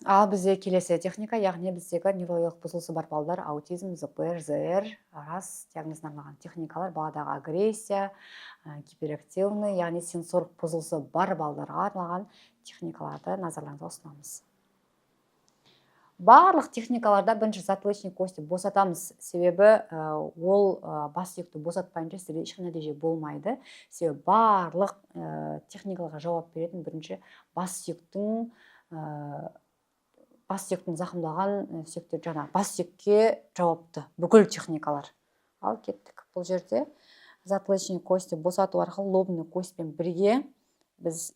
Ал бізде келесі техника, яғни біздегі неврологиялық бұзылысы бар балдар, аутизм, ЗПР, ЗР, рас диагнозына арналған техникалар, баладағы агрессия, гиперактивный, яғни сенсорық бұзылысы бар балдарға арналған техникаларды назарларыңызға ұсынамыз. Барлық техникаларда бірінші затылочный кости босатамыз, себебі ол бас сүйекті босатпайынша сізде ешқандай нәтиже болмайды. Себебі барлық техникаларға жауап беретін бірінші бас сүйектің зақымдалған сүйектер, жаңа бас сүйекке жауапты бүкіл техникалар. Ал кеттік. Бұл жерде затылочный кости босату арқылы лобный костьпен бірге біз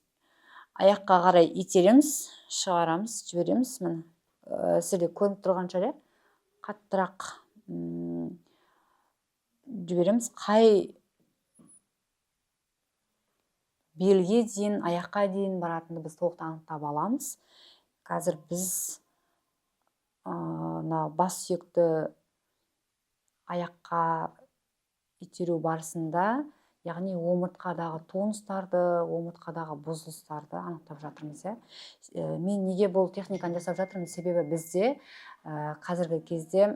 аяққа қарай итереміз, шығарамыз, жібереміз. Міне сізде көрініп тұрған шығар, қаттырақ жібереміз. Қай белге дейін, аяққа дейін баратынды біз толық анықтап аламыз. Қазір біз бас сүйекті аяққа итеру барысында, яғни омыртқадағы тонустарды, омыртқадағы бұзылыстарды анықтап жатырмыз. Мен неге бұл техниканы жасап жатырмын? Себебі бізде қазіргі кезде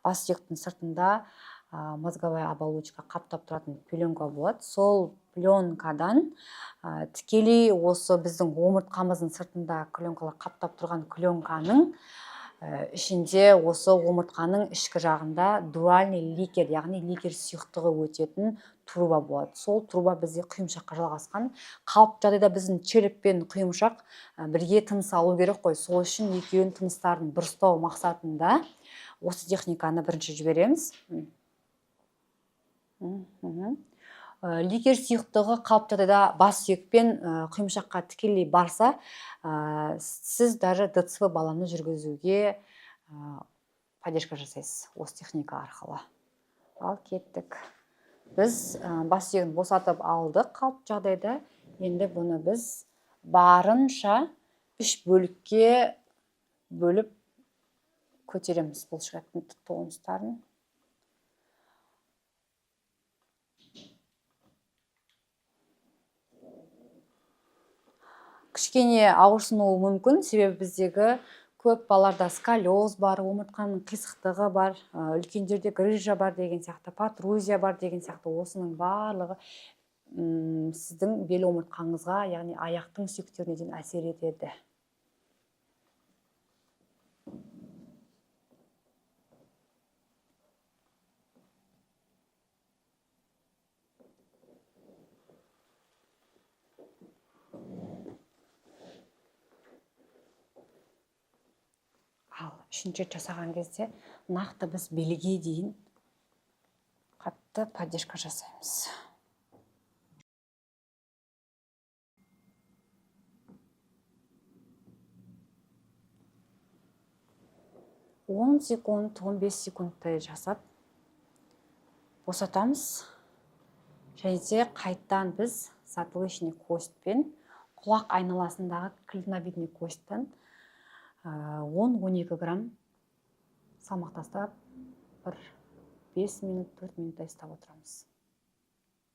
бас сүйектің сыртында мозговая оболочка қаптап тұратын пленка болады. Сол пленкадан тікелей осы біздің омыртқамыздың сыртында пленкалар қаптап тұрған пленканың ішінде осы омыртқаның ішкі жағында дуальный ликер, яғни ликер сұйықтығы өтетін труба болады. Сол труба бізде құйымшаққа жалғасқан. Қалыпты жағдайда біздің череп пен құйымшақ бірге тыныс алу керек қой. Сол үшін екеуінің тыныстарын дұрыстау мақсатында осы техниканы бірінші жібереміз. Ликер сұйықтығы қалыпты жағдайда бас сүйек пен құйымшаққа тікелей барса, сіз даже ДЦП баланы жүргізуге поддержка жасайсыз осы техника арқылы. Ал кеттік. Біз бас сүйегін босатып алдық қалыпты жағдайда. Енді бұны біз барынша 3 бөлікке бөліп көтереміз бұлшықтың тонустарын. Кішкене ауырсынуы мүмкін, себебі біздегі көп балаларда сколиоз бар, омыртқаның қисықтығы бар, үлкендерде грыжа бар деген сияқты, протрузия бар деген сияқты. Осының барлығы сіздің бел омыртқаңызға, яғни аяқтың сүйектеріне дейін әсер етеді. Ал үшінші рет жасаған кезде нақты біз белге дейін қатты поддержка жасаймыз. Он секунд, 15 секундтай жасап босатамыз. Және де қайттан біз затылочный костьпен құлақ айналасындағы клиновидный косттан 10-12 грамм салмақ тастап, 5 минут, 4 минуттай ұстап отырамыз.